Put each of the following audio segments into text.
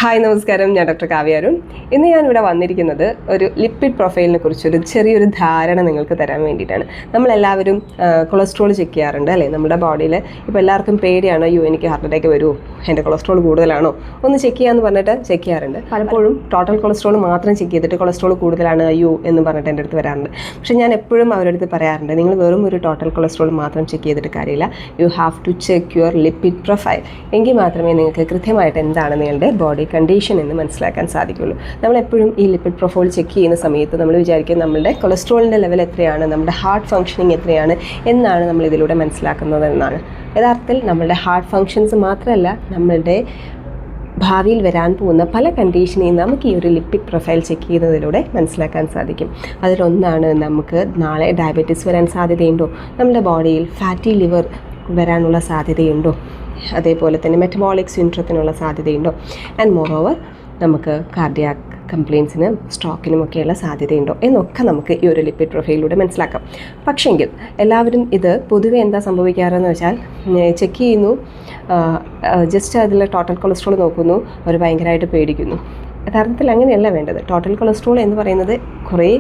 Hi നമസ്കാരം, ഞാൻ doctor Kavya Arun. ഇന്ന് ഞാനിവിടെ വന്നിരിക്കുന്നത് ഒരു ലിപ്പിഡ് പ്രൊഫൈലിനെ കുറിച്ചൊരു ചെറിയൊരു ധാരണ നിങ്ങൾക്ക് തരാൻ വേണ്ടിയിട്ടാണ്. നമ്മളെല്ലാവരും കൊളസ്ട്രോൾ ചെക്ക് ചെയ്യാറുണ്ട് അല്ലേ? നമ്മുടെ ബോഡിയിൽ ഇപ്പോൾ എല്ലാവർക്കും പേടിയാണ്, അയ്യോ എനിക്ക് ഹാർട്ട് അറ്റാക്ക് വരുമോ, എൻ്റെ കൊളസ്ട്രോൾ കൂടുതലാണോ, ഒന്ന് ചെക്ക് ചെയ്യാമെന്ന് പറഞ്ഞിട്ട് ചെക്ക് ചെയ്യാറുണ്ട്. പലപ്പോഴും ടോട്ടൽ കൊളസ്ട്രോൾ മാത്രം ചെക്ക് ചെയ്തിട്ട് കൊളസ്ട്രോൾ കൂടുതലാണ് അയ്യോ എന്ന് പറഞ്ഞിട്ട് എൻ്റെ അടുത്ത് വരാറുണ്ട്. പക്ഷേ ഞാൻ എപ്പോഴും അവരുടെ അടുത്ത് പറയാറുണ്ട്, നിങ്ങൾ വെറും ഒരു ടോട്ടൽ കൊളസ്ട്രോൾ മാത്രം ചെക്ക് ചെയ്തിട്ട് കാര്യമില്ല, you have to check your lipid profile. എങ്കിൽ മാത്രമേ നിങ്ങൾക്ക് കൃത്യമായിട്ട് എന്താണ് നിങ്ങളുടെ ബോഡി കണ്ടീഷൻ എന്ന് മനസ്സിലാക്കാൻ സാധിക്കുള്ളൂ. നമ്മളെപ്പോഴും ഈ ലിപ്പിഡ് പ്രൊഫൈൽ ചെക്ക് ചെയ്യുന്ന സമയത്ത് നമ്മൾ വിചാരിക്കും നമ്മളുടെ കൊളസ്ട്രോളിൻ്റെ ലെവൽ എത്രയാണ്, നമ്മുടെ ഹാർട്ട് ഫങ്ഷനിങ് എത്രയാണ് എന്നാണ് നമ്മൾ ഇതിലൂടെ മനസ്സിലാക്കുന്നത് എന്നാണ്. യഥാർത്ഥത്തിൽ നമ്മളുടെ ഹാർട്ട് ഫങ്ഷൻസ് മാത്രമല്ല, നമ്മളുടെ ഭാവിയിൽ വരാൻ പോകുന്ന പല കണ്ടീഷനെയും നമുക്ക് ഈ ഒരു ലിപ്പിഡ് പ്രൊഫൈൽ ചെക്ക് ചെയ്യുന്നതിലൂടെ മനസ്സിലാക്കാൻ സാധിക്കും. അതിലൊന്നാണ്, നമുക്ക് നാളെ ഡയബറ്റീസ് വരാൻ സാധ്യതയുണ്ടോ, നമ്മുടെ ബോഡിയിൽ ഫാറ്റി ലിവർ വരാനുള്ള സാധ്യതയുണ്ടോ, അതേപോലെ തന്നെ മെറ്റബോളിക് സിൻഡ്രത്തിനുള്ള സാധ്യതയുണ്ടോ, ആൻഡ് മോറോവർ നമുക്ക് കാർഡിയാക് കംപ്ലയിൻസിനും സ്ട്രോക്കിനുമൊക്കെയുള്ള സാധ്യതയുണ്ടോ എന്നൊക്കെ നമുക്ക് ഈ ഒരു ലിപ്പിഡ് പ്രൊഫൈലിലൂടെ മനസ്സിലാക്കാം. പക്ഷേങ്കിൽ എല്ലാവരും ഇത് പൊതുവെ എന്താ സംഭവിക്കാറെന്ന് വെച്ചാൽ, ചെക്ക് ചെയ്യുന്നു, ജസ്റ്റ് അതിൽ ടോട്ടൽ കൊളസ്ട്രോൾ നോക്കുന്നു, അവർ ഭയങ്കരമായിട്ട് പേടിക്കുന്നു. യഥാർത്ഥത്തിൽ അങ്ങനെയല്ല വേണ്ടത്. ടോട്ടൽ കൊളസ്ട്രോൾ എന്ന് പറയുന്നത് കുറേ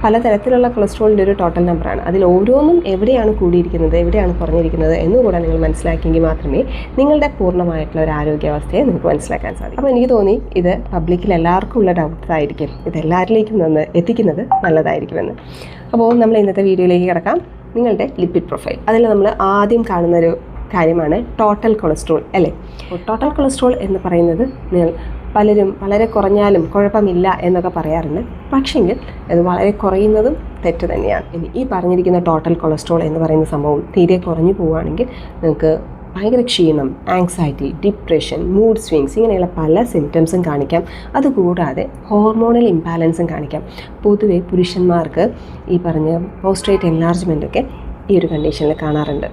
പലതരത്തിലുള്ള കൊളസ്ട്രോളിൻ്റെ ഒരു ടോട്ടൽ നമ്പറാണ്. അതിൽ ഓരോന്നും എവിടെയാണ് കൂടിയിരിക്കുന്നത്, എവിടെയാണ് കുറഞ്ഞിരിക്കുന്നത് എന്നുകൂടെ നിങ്ങൾ മനസ്സിലാക്കിയെങ്കിൽ മാത്രമേ നിങ്ങളുടെ പൂർണ്ണമായിട്ടുള്ള ഒരു ആരോഗ്യാവസ്ഥയെ നിങ്ങൾക്ക് മനസ്സിലാക്കാൻ സാധിക്കും. അപ്പോൾ എനിക്ക് തോന്നി ഇത് പബ്ലിക്കിൽ എല്ലാവർക്കും ഉള്ള ഡൗട്ടായിരിക്കും, ഇത് എല്ലാവരിലേക്കും നിന്ന് എത്തിക്കുന്നത് നല്ലതായിരിക്കുമെന്ന്. അപ്പോൾ നമ്മൾ ഇന്നത്തെ വീഡിയോയിലേക്ക് കിടക്കാം. നിങ്ങളുടെ ലിപ്പിഡ് പ്രൊഫൈൽ, അതിൽ നമ്മൾ ആദ്യം കാണുന്നൊരു കാര്യമാണ് ടോട്ടൽ കൊളസ്ട്രോൾ അല്ലേ? ടോട്ടൽ കൊളസ്ട്രോൾ എന്ന് പറയുന്നത് പലരും വളരെ കുറഞ്ഞാലും കുഴപ്പമില്ല എന്നൊക്കെ പറയാറുണ്ട്. പക്ഷേങ്കിൽ അത് വളരെ കുറയുന്നതും തെറ്റ് തന്നെയാണ്. ഇനി ഈ പറഞ്ഞിരിക്കുന്ന ടോട്ടൽ കൊളസ്ട്രോൾ എന്ന് പറയുന്ന സംഭവം തീരെ കുറഞ്ഞു പോവുകയാണെങ്കിൽ നിങ്ങൾക്ക് ഭയങ്കര ക്ഷീണം, ആങ്സൈറ്റി, ഡിപ്രഷൻ, മൂഡ് സ്വിങ്സ് ഇങ്ങനെയുള്ള പല സിംറ്റംസും കാണിക്കാം. അതുകൂടാതെ ഹോർമോണൽ ഇംബാലൻസും കാണിക്കാം. പൊതുവെ പുരുഷന്മാർക്ക് ഈ പറഞ്ഞ പോസ്ട്രേറ്റ് എൻലാർജ്മെൻ്റൊക്കെ ഈ ഒരു കണ്ടീഷനിൽ കാണാറുണ്ട്.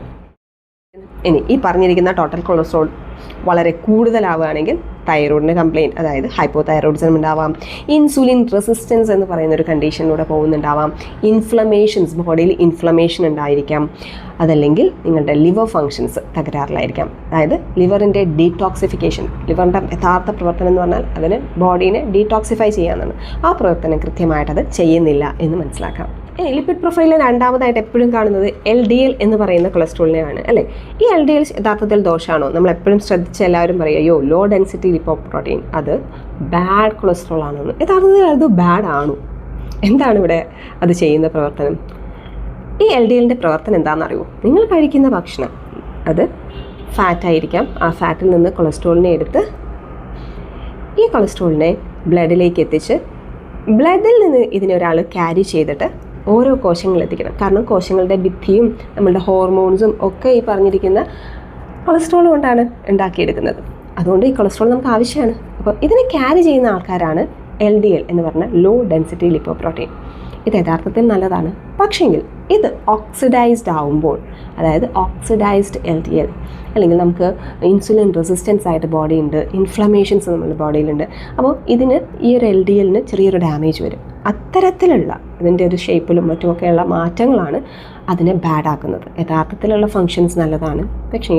ഇനി ഈ പറഞ്ഞിരിക്കുന്ന ടോട്ടൽ കൊളസ്ട്രോൾ വളരെ കൂടുതലാവുകയാണെങ്കിൽ തൈറോയിഡിൻ്റെ കംപ്ലയിൻറ്റ്, അതായത് ഹൈപ്പോതൈറോയിഡിസം ഉണ്ടാവാം, ഇൻസുലിൻ റെസിസ്റ്റൻസ് എന്ന് പറയുന്ന ഒരു കണ്ടീഷനിലൂടെ പോകുന്നുണ്ടാവാം, ഇൻഫ്ലമേഷൻസ്, ബോഡിയിൽ ഇൻഫ്ലമേഷൻ ഉണ്ടായിരിക്കാം, അതല്ലെങ്കിൽ നിങ്ങളുടെ ലിവർ ഫങ്ഷൻസ് തകരാറിലായിരിക്കാം. അതായത് ലിവറിൻ്റെ ഡീടോക്സിഫിക്കേഷൻ, ലിവറിൻ്റെ യഥാർത്ഥ പ്രവർത്തനം എന്ന് പറഞ്ഞാൽ അതിന് ബോഡീനെ ഡീടോക്സിഫൈ ചെയ്യാമെന്നാണ്. ആ പ്രവർത്തനം കൃത്യമായിട്ട് അത് ചെയ്യുന്നില്ല എന്ന് മനസ്സിലാക്കാം. ലിപ്പിഡ് പ്രൊഫൈലിൽ രണ്ടാമതായിട്ട് എപ്പോഴും കാണുന്നത് LDL എന്ന് പറയുന്ന കൊളസ്ട്രോളിനെയാണ് അല്ലേ? ഈ LDL യഥാർത്ഥത്തിൽ ദോഷമാണോ? നമ്മൾ എപ്പോഴും ശ്രദ്ധിച്ച് എല്ലാവരും പറയും, അയ്യോ ലോ ഡെൻസിറ്റി ലിപ്പോപ്രോട്ടീൻ അത് ബാഡ് കൊളസ്ട്രോൾ ആണെന്ന്. യഥാർത്ഥത്തിൽ അത് ബാഡ് ആണോ? എന്താണ് ഇവിടെ അത് ചെയ്യുന്ന പ്രവർത്തനം? ഈ LDLൻ്റെ പ്രവർത്തനം എന്താണെന്നറിയോ? നിങ്ങൾ കഴിക്കുന്ന ഭക്ഷണം അത് ഫാറ്റായിരിക്കാം. ആ ഫാറ്റിൽ നിന്ന് കൊളസ്ട്രോളിനെ എടുത്ത് ഈ കൊളസ്ട്രോളിനെ ബ്ലഡിലേക്ക് എത്തിച്ച് ബ്ലഡിൽ നിന്ന് ഇതിനൊരാൾ ക്യാരി ചെയ്തിട്ട് ഓരോ കോശങ്ങളിലെത്തിക്കണം. കാരണം കോശങ്ങളുടെ ഭിത്തിയും നമ്മളുടെ ഹോർമോൺസും ഒക്കെ ഈ പറഞ്ഞിരിക്കുന്ന കൊളസ്ട്രോൾ കൊണ്ടാണ് ഉണ്ടാക്കിയെടുക്കുന്നത്. അതുകൊണ്ട് ഈ കൊളസ്ട്രോൾ നമുക്ക് ആവശ്യമാണ്. അപ്പോൾ ഇതിനെ ക്യാരി ചെയ്യുന്ന ആൾക്കാരാണ് LDL എന്ന് പറഞ്ഞ ലോ ഡെൻസിറ്റി ലിപ്പോപ്രോട്ടീൻ. ഇത് യഥാർത്ഥത്തിൽ നല്ലതാണ്. പക്ഷേങ്കിൽ ഇത് ഓക്സിഡൈസ്ഡ് ആവുമ്പോൾ, അതായത് ഓക്സിഡൈസ്ഡ് LDL, അല്ലെങ്കിൽ നമുക്ക് ഇൻസുലിൻ റെസിസ്റ്റൻസ് ആയിട്ട് ബോഡി ഉണ്ട്, ഇൻഫ്ലമേഷൻസ് നമ്മുടെ ബോഡിയിലുണ്ട്. അപ്പോൾ ഇതിന് ഈ ഒരു LDLന് ചെറിയൊരു ഡാമേജ് വരും. അത്തരത്തിലുള്ള ഇതിൻ്റെ ഒരു ഷേപ്പിലും മറ്റുമൊക്കെയുള്ള മാറ്റങ്ങളാണ് അതിനെ ബാഡ് ആക്കുന്നത്. യഥാർത്ഥത്തിലുള്ള ഫങ്ഷൻസ് നല്ലതാണ്, പക്ഷേ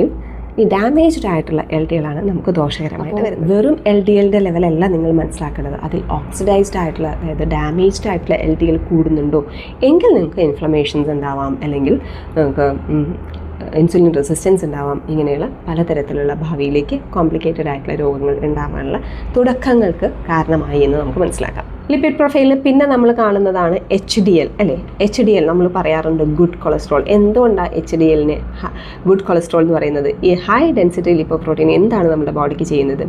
ഈ ഡാമേജ്ഡ് ആയിട്ടുള്ള LDL ആണ് നമുക്ക് ദോഷകരമായിട്ട് വരുന്നത്. വെറും LDLൻ്റെ ലെവലല്ല നിങ്ങൾ മനസ്സിലാക്കേണ്ടത്, അതിൽ ഓക്സിഡൈസ്ഡ് ആയിട്ടുള്ള, അതായത് ഡാമേജ്ഡ് ആയിട്ടുള്ള LDL കൂടുന്നുണ്ടോ എങ്കിൽ നിങ്ങൾക്ക് ഇൻഫ്ലമേഷൻസ് ഉണ്ടാവാം, അല്ലെങ്കിൽ നിങ്ങൾക്ക് ഇൻസുലിൻ റെസിസ്റ്റൻസ് ഉണ്ടാവാം. ഇങ്ങനെയുള്ള പലതരത്തിലുള്ള ഭാവിയിലേക്ക് കോംപ്ലിക്കേറ്റഡ് ആയിട്ടുള്ള രോഗങ്ങൾ ഉണ്ടാകാനുള്ള തുടക്കങ്ങൾക്ക് കാരണമായി എന്ന് നമുക്ക് മനസ്സിലാക്കാം. ലിപ്പിഡ് പ്രൊഫൈലിൽ പിന്നെ നമ്മൾ കാണുന്നതാണ് HDL അല്ലേ? HDL നമ്മൾ പറയാറുണ്ട് ഗുഡ് കൊളസ്ട്രോൾ. എന്തുകൊണ്ടാണ് HDLന് ഗുഡ് കൊളസ്ട്രോൾ എന്ന് പറയുന്നത്? ഈ ഹൈ ഡെൻസിറ്റി ലിപ്പോപ്രോട്ടീൻ എന്താണ് നമ്മുടെ ബോഡിക്ക് ചെയ്യുന്നത്?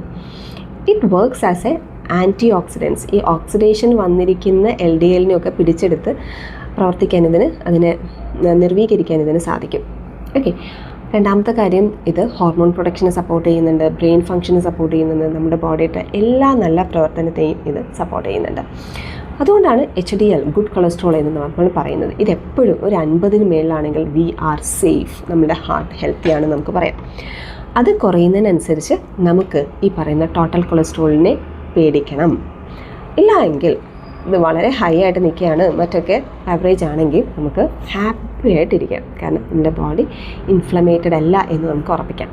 It works as a antioxidants. ഈ ഓക്സിഡേഷൻ വന്നിരിക്കുന്ന LDLനെയൊക്കെ പിടിച്ചെടുത്ത് പ്രവർത്തിക്കാൻ അതിനെ നിർവീകരിക്കാൻ ഇതിന് സാധിക്കും. ഓക്കെ. രണ്ടാമത്തെ കാര്യം, ഇത് ഹോർമോൺ പ്രൊഡക്ഷനെ സപ്പോർട്ട് ചെയ്യുന്നുണ്ട്, ബ്രെയിൻ ഫങ്ഷനെ സപ്പോർട്ട് ചെയ്യുന്നുണ്ട്, നമ്മുടെ ബോഡിയുടെ എല്ലാ നല്ല പ്രവർത്തനത്തെയും ഇത് സപ്പോർട്ട് ചെയ്യുന്നുണ്ട്. അതുകൊണ്ടാണ് HDL ഗുഡ് കൊളസ്ട്രോൾ എന്ന് നമ്മൾ പറയുന്നത്. ഇതെപ്പോഴും ഒരു 50-ന് മേളിലാണെങ്കിൽ വി ആർ സേഫ്, നമ്മുടെ ഹാർട്ട് ഹെൽത്തിയാണ് നമുക്ക് പറയാം. അത് കുറയുന്നതിനനുസരിച്ച് നമുക്ക് ഈ പറയുന്ന ടോട്ടൽ കൊളസ്ട്രോളിനെ പേടിക്കണം. ഇല്ല എങ്കിൽ ഇത് വളരെ ഹൈ ആയിട്ട് നിൽക്കുകയാണ്, മറ്റൊക്കെ ആവറേജ് ആണെങ്കിൽ നമുക്ക് ഹാപ്പി ആയിട്ടിരിക്കാം. കാരണം നമ്മുടെ ബോഡി ഇൻഫ്ലമേറ്റഡ് അല്ല എന്ന് നമുക്ക് ഉറപ്പിക്കാം.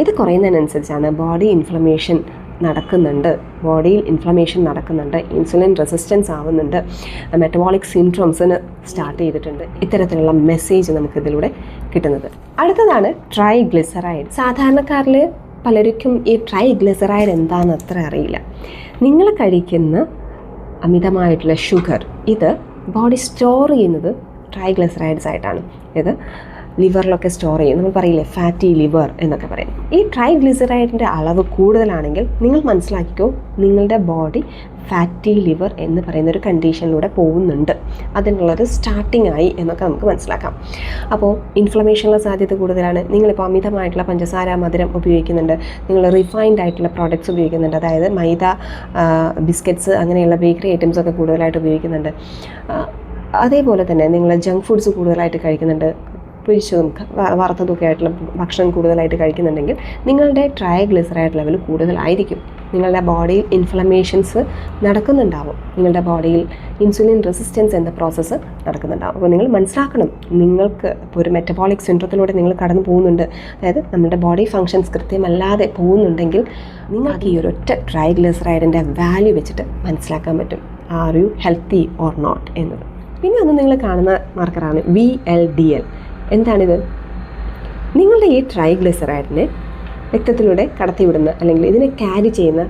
ഇത് കുറയുന്നതിനനുസരിച്ചാണ് ബോഡി ഇൻഫ്ലമേഷൻ നടക്കുന്നുണ്ട്, ബോഡിയിൽ ഇൻഫ്ലമേഷൻ നടക്കുന്നുണ്ട്, ഇൻസുലിൻ റെസിസ്റ്റൻസ് ആവുന്നുണ്ട്, മെറ്റബോളിക് സിൻഡ്രോംസിന് സ്റ്റാർട്ട് ചെയ്തിട്ടുണ്ട്. ഇത്തരത്തിലുള്ള മെസ്സേജ് നമുക്കിതിലൂടെ കിട്ടുന്നത്. അടുത്തതാണ് ട്രൈഗ്ലിസറൈഡ്. സാധാരണക്കാരിൽ പലർക്കും ഈ ട്രൈഗ്ലിസറൈഡ് എന്താണെന്ന് അത്ര അറിയില്ല. നിങ്ങൾ കഴിക്കുന്ന അമിതമായിട്ടുള്ള ഷുഗർ, ഇത് ബോഡി സ്റ്റോർ ചെയ്യുന്നത് ട്രൈഗ്ലിസറൈഡ്സ് ആയിട്ടാണ്. ഇത് ലിവറിലൊക്കെ സ്റ്റോർ ചെയ്യും. നമ്മൾ പറയില്ലേ ഫാറ്റി ലിവർ എന്നൊക്കെ പറയും. ഈ ട്രൈഗ്ലിസറൈഡിൻ്റെ അളവ് കൂടുതലാണെങ്കിൽ നിങ്ങൾ മനസ്സിലാക്കിക്കോ, നിങ്ങളുടെ ബോഡി ഫാറ്റി ലിവർ എന്ന് പറയുന്ന ഒരു കണ്ടീഷനിലൂടെ പോകുന്നുണ്ട്, അതിനുള്ളൊരു സ്റ്റാർട്ടിംഗ് ആയി എന്നൊക്കെ നമുക്ക് മനസ്സിലാക്കാം. അപ്പോൾ ഇൻഫ്ലമേഷനുള്ള സാധ്യത കൂടുതലാണ്. നിങ്ങളിപ്പോൾ അമിതമായിട്ടുള്ള പഞ്ചസാര, മധുരം ഉപയോഗിക്കുന്നുണ്ട്, നിങ്ങൾ റിഫൈൻഡ് ആയിട്ടുള്ള പ്രോഡക്റ്റ്സ് ഉപയോഗിക്കുന്നുണ്ട്, അതായത് മൈദ, ബിസ്ക്കറ്റ്സ് അങ്ങനെയുള്ള ബേക്കറി ഐറ്റംസ് ഒക്കെ കൂടുതലായിട്ട് ഉപയോഗിക്കുന്നുണ്ട്. അതേപോലെ തന്നെ നിങ്ങൾ ജങ്ക് ഫുഡ്സ് കൂടുതലായിട്ട് കഴിക്കുന്നുണ്ട്, പൊരിച്ചതും വറുത്തതൊക്കെ ആയിട്ടുള്ള ഭക്ഷണം കൂടുതലായിട്ട് കഴിക്കുന്നുണ്ടെങ്കിൽ നിങ്ങളുടെ ട്രൈഗ്ലിസറൈഡ് ലെവൽ കൂടുതലായിരിക്കും. നിങ്ങളുടെ ബോഡിയിൽ ഇൻഫ്ലമേഷൻസ് നടക്കുന്നുണ്ടാവും, നിങ്ങളുടെ ബോഡിയിൽ ഇൻസുലിൻ റെസിസ്റ്റൻസ് എന്ന പ്രോസസ്സ് നടക്കുന്നുണ്ടാവും. അപ്പോൾ നിങ്ങൾ മനസ്സിലാക്കണം, നിങ്ങൾക്ക് ഇപ്പോൾ ഒരു മെറ്റബോളിക് സിൻഡ്രോത്തിലൂടെ നിങ്ങൾ കടന്നു പോകുന്നുണ്ട്, അതായത് നമ്മുടെ ബോഡി ഫങ്ഷൻസ് കൃത്യമല്ലാതെ പോകുന്നുണ്ടെങ്കിൽ നിങ്ങൾക്ക് ഈ ഒരൊറ്റ ട്രൈഗ്ലിസറൈഡിൻ്റെ വാല്യൂ വെച്ചിട്ട് മനസ്സിലാക്കാൻ പറ്റും, are you healthy or not എന്നത്. പിന്നെ ഒന്ന് നിങ്ങൾ കാണുന്ന മാർക്കറാണ് VLDL. എന്താണിത്? നിങ്ങളുടെ ഈ ട്രൈഗ്ലിസറൈഡിനെ രക്തത്തിലൂടെ കടത്തിവിടുന്ന അല്ലെങ്കിൽ ഇതിനെ ക്യാരി ചെയ്യുന്ന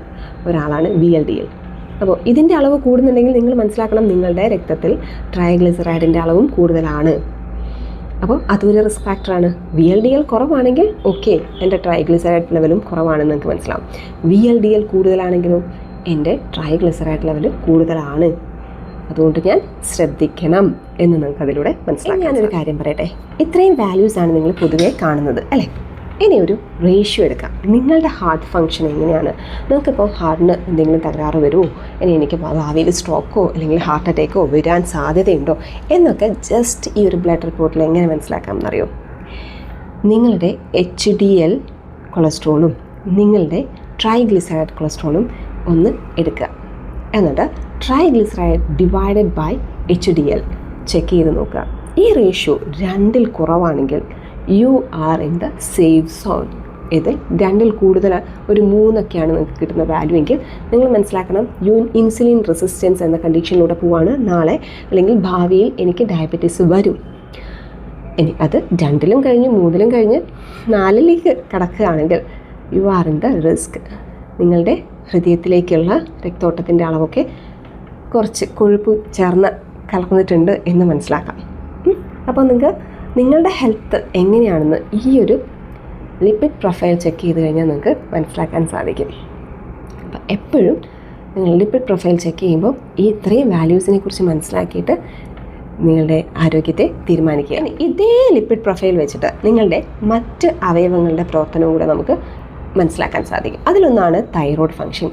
ഒരാളാണ് VLDL. അപ്പോൾ ഇതിൻ്റെ അളവ് കൂടുന്നുണ്ടെങ്കിൽ നിങ്ങൾ മനസ്സിലാക്കണം, നിങ്ങളുടെ രക്തത്തിൽ ട്രൈഗ്ലിസറൈഡിൻ്റെ അളവും കൂടുതലാണ്. അപ്പോൾ അതൊരു റിസ്ക് ഫാക്ടറാണ്. VLDL കുറവാണെങ്കിൽ ഓക്കെ, എൻ്റെ ട്രൈഗ്ലിസറൈഡ് ലെവലും കുറവാണെന്ന് നിങ്ങൾക്ക് മനസ്സിലാവും. VLDL കൂടുതലാണെങ്കിലും എൻ്റെ ട്രൈഗ്ലിസറൈഡ് ലെവൽ കൂടുതലാണ്, അതുകൊണ്ട് ഞാൻ ശ്രദ്ധിക്കണം എന്ന് നിങ്ങൾക്ക് അതിലൂടെ മനസ്സിലാക്കാം. ഞാനൊരു കാര്യം പറയട്ടെ, ഇത്രയും വാല്യൂസാണ് നിങ്ങൾ പൊതുവേ കാണുന്നത് അല്ലേ? ഇനി ഒരു റേഷ്യോ എടുക്കാം. നിങ്ങളുടെ ഹാർട്ട് ഫങ്ഷൻ എങ്ങനെയാണ്? നിങ്ങൾക്കിപ്പോൾ ഹാർട്ടിന് എന്തെങ്കിലും തകരാറ് വരുമോ, ഇനി എനിക്ക് ഭാവിയിൽ സ്ട്രോക്കോ അല്ലെങ്കിൽ ഹാർട്ട് അറ്റാക്കോ വരാൻ സാധ്യതയുണ്ടോ എന്നൊക്കെ ജസ്റ്റ് ഈ ഒരു ബ്ലഡ് റിപ്പോർട്ടിൽ എങ്ങനെ മനസ്സിലാക്കാം എന്നറിയോ? നിങ്ങളുടെ HDL കൊളസ്ട്രോളും നിങ്ങളുടെ ട്രൈഗ്ലിസറൈഡ് കൊളസ്ട്രോളും ഒന്ന് എടുക്കുക, എന്നിട്ട് triglyceride divided by HDL check ചെയ്ത് നോക്കുക. ഈ റേഷ്യോ 2ൽ കുറവാണെങ്കിൽ you are in the safe zone. ഇതിൽ 2ൽ കൂടുതൽ, ഒരു 3ഒക്കെയാണ് നിങ്ങൾക്ക് കിട്ടുന്ന വാല്യൂ എങ്കിൽ നിങ്ങൾ മനസ്സിലാക്കണം, ഇൻസുലിൻ റെസിസ്റ്റൻസ് എന്ന കണ്ടീഷനിലൂടെ പോവാണ്, നാളെ അല്ലെങ്കിൽ ഭാവിയിൽ എനിക്ക് ഡയബറ്റീസ് വരും. ഇനി അത് 2ലും കഴിഞ്ഞ് 3ലും കഴിഞ്ഞ് 4ലേക്ക് കടക്കുകയാണെങ്കിൽ you are in the risk. നിങ്ങളുടെ ഹൃദയത്തിലേക്കുള്ള രക്തോട്ടത്തിൻ്റെ അളവൊക്കെ കുറച്ച് കൊഴുപ്പ് ചേർന്ന് കലർന്നിട്ടുണ്ട് എന്ന് മനസ്സിലാക്കാം. അപ്പോൾ നിങ്ങൾക്ക് നിങ്ങളുടെ ഹെൽത്ത് എങ്ങനെയാണെന്ന് ഈ ഒരു ലിപ്പിഡ് പ്രൊഫൈൽ ചെക്ക് ചെയ്ത് കഴിഞ്ഞാൽ നിങ്ങൾക്ക് മനസ്സിലാക്കാൻ സാധിക്കും. അപ്പോൾ എപ്പോഴും നിങ്ങൾ ലിപ്പിഡ് പ്രൊഫൈൽ ചെക്ക് ചെയ്യുമ്പോൾ ഈ ഇത്രയും വാല്യൂസിനെ കുറിച്ച് മനസ്സിലാക്കിയിട്ട് നിങ്ങളുടെ ആരോഗ്യത്തെ തീരുമാനിക്കുക. ഇതേ ലിപ്പിഡ് പ്രൊഫൈൽ വെച്ചിട്ട് നിങ്ങളുടെ മറ്റ് അവയവങ്ങളുടെ പ്രവർത്തനവും കൂടെ നമുക്ക് മനസ്സിലാക്കാൻ സാധിക്കും. അതിലൊന്നാണ് തൈറോയ്ഡ് ഫങ്ഷൻ.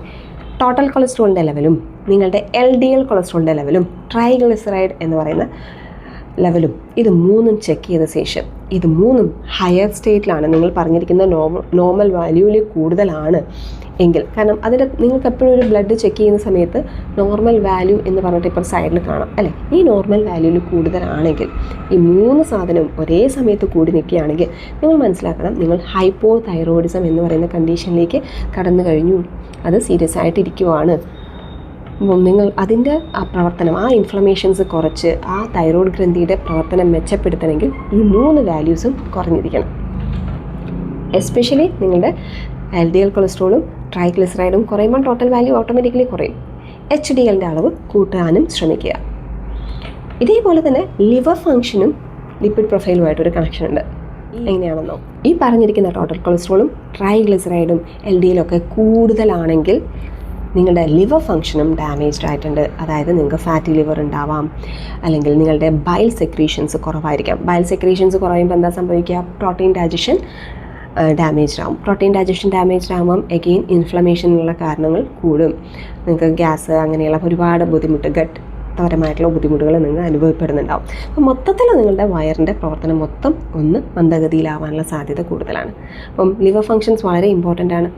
ടോട്ടൽ കൊളസ്ട്രോളിൻ്റെ ലെവലും നിങ്ങളുടെ LDL കൊളസ്ട്രോളിൻ്റെ ലെവലും ട്രൈഗ്ലിസറൈഡ് എന്ന് പറയുന്ന ലെവലും, ഇത് 3ഉം ചെക്ക് ചെയ്ത ശേഷം ഇത് 3ഉം ഹയർ സ്റ്റേറ്റിലാണ്, നിങ്ങൾ പറഞ്ഞിരിക്കുന്ന നോർമൽ വാല്യൂവിൽ കൂടുതലാണ് എങ്കിൽ, കാരണം അതിൻ്റെ നിങ്ങൾക്ക് എപ്പോഴും ഒരു ബ്ലഡ് ചെക്ക് ചെയ്യുന്ന സമയത്ത് നോർമൽ വാല്യൂ എന്ന് പറഞ്ഞിട്ട് ഇപ്പോൾ സൈഡിൽ കാണാം അല്ലേ? ഈ നോർമൽ വാല്യൂവിൽ കൂടുതലാണെങ്കിൽ, ഈ 3 സാധനവും ഒരേ സമയത്ത് കൂടി നിൽക്കുകയാണെങ്കിൽ നിങ്ങൾ മനസ്സിലാക്കണം, നിങ്ങൾ ഹൈപ്പോ തൈറോയിഡിസം എന്ന് പറയുന്ന കണ്ടീഷനിലേക്ക് കടന്നു കഴിഞ്ഞു, അത് സീരിയസ് ആയിട്ടിരിക്കുവാണ്. നിങ്ങൾ അതിൻ്റെ ആ പ്രവർത്തനം, ആ ഇൻഫ്ലമേഷൻസ് കുറച്ച് ആ തൈറോയ്ഡ് ഗ്രന്ഥിയുടെ പ്രവർത്തനം മെച്ചപ്പെടുത്തണമെങ്കിൽ ഈ 3 വാല്യൂസും കുറഞ്ഞിരിക്കണം. എസ്പെഷ്യലി നിങ്ങളുടെ LDL കൊളസ്ട്രോളും ട്രൈഗ്ലിസറൈഡും കുറയുമ്പോൾ ടോട്ടൽ വാല്യൂ ഓട്ടോമാറ്റിക്കലി കുറയും. HDLൻ്റെ അളവ് കൂട്ടാനും ശ്രമിക്കുക. ഇതേപോലെ തന്നെ ലിവർ ഫങ്ഷനും ലിപ്പിഡ് പ്രൊഫൈലുമായിട്ടൊരു കണക്ഷൻ ഉണ്ട്. എങ്ങനെയാണെന്നോ, ഈ പറഞ്ഞിരിക്കുന്ന ടോട്ടൽ കൊളസ്ട്രോളും ട്രൈഗ്ലിസറൈഡും LDLും ഒക്കെ കൂടുതലാണെങ്കിൽ നിങ്ങളുടെ ലിവർ ഫങ്ഷനും ഡാമേജ്ഡ് ആയിട്ടുണ്ട്. അതായത് നിങ്ങൾക്ക് ഫാറ്റി ലിവർ ഉണ്ടാവാം, അല്ലെങ്കിൽ നിങ്ങളുടെ ബൈൽ സെക്രീഷൻസ് കുറവായിരിക്കാം. ബൈൽ സെക്രീഷൻസ് കുറയുമ്പോൾ എന്താ സംഭവിക്കുക? പ്രോട്ടീൻ ഡൈജഷൻ ഡാമേജ്ഡ് ആവും. പ്രോട്ടീൻ ഡൈജഷൻ ഡാമേജ്ഡ് ആകുമ്പം എഗെയിൻ ഇൻഫ്ലമേഷനുള്ള കാരണങ്ങൾ കൂടും. നിങ്ങൾക്ക് ഗ്യാസ് അങ്ങനെയുള്ള ഒരുപാട് ബുദ്ധിമുട്ട്, പരമായിട്ടുള്ള ബുദ്ധിമുട്ടുകൾ നിങ്ങൾ അനുഭവപ്പെടുന്നുണ്ടാവും. അപ്പം മൊത്തത്തിൽ നിങ്ങളുടെ വയറിൻ്റെ പ്രവർത്തനം മൊത്തം ഒന്ന് മന്ദഗതിയിലാവാനുള്ള സാധ്യത കൂടുതലാണ്. അപ്പം ലിവർ ഫങ്ഷൻസ് വളരെ ഇമ്പോർട്ടൻ്റ് ആണ്.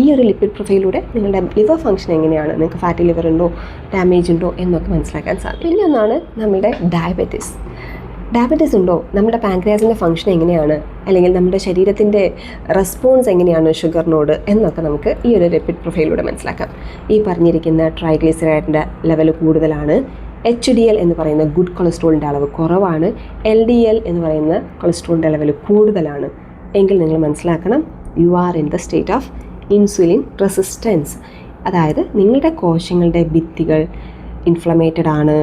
ഈ ഒരു ലിപ്പിഡ് പ്രൊഫൈലിലൂടെ നിങ്ങളുടെ ലിവർ ഫങ്ഷൻ എങ്ങനെയാണ്, നിങ്ങൾക്ക് ഫാറ്റി ലിവർ ഉണ്ടോ, ഡാമേജ് ഉണ്ടോ എന്നൊക്കെ മനസ്സിലാക്കാൻ സാധിക്കും. പിന്നെ ഒന്നാണ് നമ്മുടെ ഡയബറ്റീസ്. ഡയബറ്റീസ് ഉണ്ടോ, നമ്മുടെ പാൻക്രിയാസിൻ്റെ ഫംഗ്ഷൻ എങ്ങനെയാണ്, അല്ലെങ്കിൽ നമ്മുടെ ശരീരത്തിൻ്റെ റെസ്പോൺസ് എങ്ങനെയാണ് ഷുഗറിനോട് എന്നൊക്കെ നമുക്ക് ഈ ഒരു ലിപ്പിഡ് പ്രൊഫൈലിലൂടെ മനസ്സിലാക്കാം. ഈ പറഞ്ഞിരിക്കുന്ന ട്രൈഗ്ലിസറൈഡിൻ്റെ ലെവൽ കൂടുതലാണ്, HDL എന്ന് പറയുന്ന ഗുഡ് കൊളസ്ട്രോളിൻ്റെ അളവ് കുറവാണ്, LDL എന്ന് പറയുന്ന കൊളസ്ട്രോളിൻ്റെ ലെവൽ കൂടുതലാണ് എങ്കിൽ നിങ്ങൾ മനസ്സിലാക്കണം U are in the state of insulin resistance. അതായത് നിങ്ങളുടെ കോശങ്ങളുടെ ഭിത്തികൾ ഇൻഫ്ലമേറ്റഡ് ആണ്,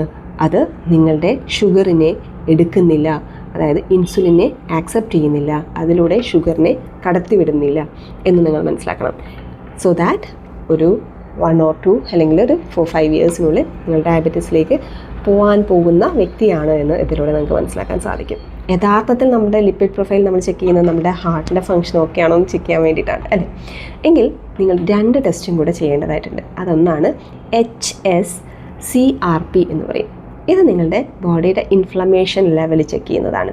അത് നിങ്ങളുടെ ഷുഗറിനെ എടുക്കുന്നില്ല, അതായത് ഇൻസുലിനെ ആക്സെപ്റ്റ് ചെയ്യുന്നില്ല, അതിലൂടെ ഷുഗറിനെ കടത്തിവിടുന്നില്ല എന്ന് നിങ്ങൾ മനസ്സിലാക്കണം. സോ ദാറ്റ് ഒരു 1 or 2 അല്ലെങ്കിൽ ഒരു 4-5 ഇയേഴ്സിനുള്ളിൽ നിങ്ങൾ ഡയബറ്റീസിലേക്ക് പോകാൻ പോകുന്ന വ്യക്തിയാണ് എന്ന് ഇതിലൂടെ നമുക്ക് മനസ്സിലാക്കാൻ സാധിക്കും. യഥാർത്ഥത്തിൽ നമ്മുടെ ലിപ്പിഡ് പ്രൊഫൈൽ നമ്മൾ ചെക്ക് ചെയ്യുന്നത് നമ്മുടെ ഹാർട്ടിൻ്റെ ഫംഗ്ഷൻ ഓക്കെ ആണോ എന്ന് ചെക്ക് ചെയ്യാൻ വേണ്ടിയിട്ടാണ് അല്ലേ. എങ്കിൽ നിങ്ങൾ 2 ടെസ്റ്റും കൂടെ ചെയ്യേണ്ടതായിട്ടുണ്ട്. അതൊന്നാണ് HSCRP എന്ന് പറയും. ഇത് നിങ്ങളുടെ ബോഡിയുടെ ഇൻഫ്ലമേഷൻ ലെവൽ ചെക്ക് ചെയ്യുന്നതാണ്.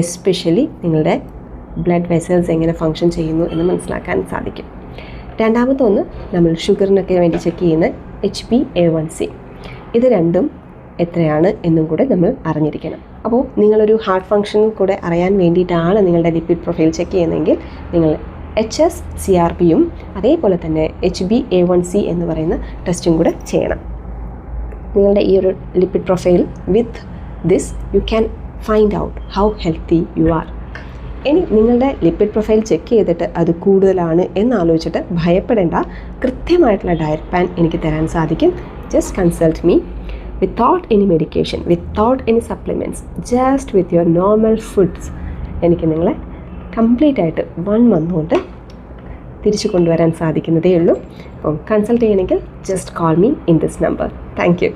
എസ്പെഷ്യലി നിങ്ങളുടെ ബ്ലഡ് വെസൽസ് എങ്ങനെ ഫങ്ഷൻ ചെയ്യുന്നു എന്ന് മനസ്സിലാക്കാൻ സാധിക്കും. രണ്ടാമത്തെ ഒന്ന് നമ്മൾ ഷുഗറിനൊക്കെ വേണ്ടി ചെക്ക് ചെയ്യുന്ന HbA1c. ഇത് രണ്ടും എത്രയാണ് എന്നും കൂടെ നമ്മൾ അറിഞ്ഞിരിക്കണം. അപ്പോൾ നിങ്ങളൊരു ഹാർട്ട് ഫങ്ഷൻ കൂടെ അറിയാൻ വേണ്ടിയിട്ടാണ് നിങ്ങളുടെ ലിപ്പിഡ് പ്രൊഫൈൽ ചെക്ക് ചെയ്യുന്നതെങ്കിൽ നിങ്ങൾ HSCRPയും അതേപോലെ തന്നെ HbA1c എന്ന് പറയുന്ന ടെസ്റ്റും കൂടെ ചെയ്യണം. നിങ്ങളുടെ ഈ ഒരു lipid profile with this you can find out how healthy you are. ഇനി നിങ്ങളുടെ ലിപ്പിഡ് പ്രൊഫൈൽ ചെക്ക് ചെയ്തിട്ട് അത് കൂടുതലാണ് എന്നാലോചിച്ചിട്ട് ഭയപ്പെടേണ്ട. കൃത്യമായിട്ടുള്ള ഡയറ്റ് പ്ലാൻ എനിക്ക് തരാൻ സാധിക്കും. Just consult me without any medication, without any supplements, just with your normal foods. എനിക്ക് നിങ്ങളെ കംപ്ലീറ്റ് ആയിട്ട് 1 month കൊണ്ട് തിരിച്ചു കൊണ്ടുവരാൻ സാധിക്കുന്നതേ ഉള്ളൂ. അപ്പം കൺസൾട്ട് ചെയ്യണമെങ്കിൽ just call me in this number. Thank you.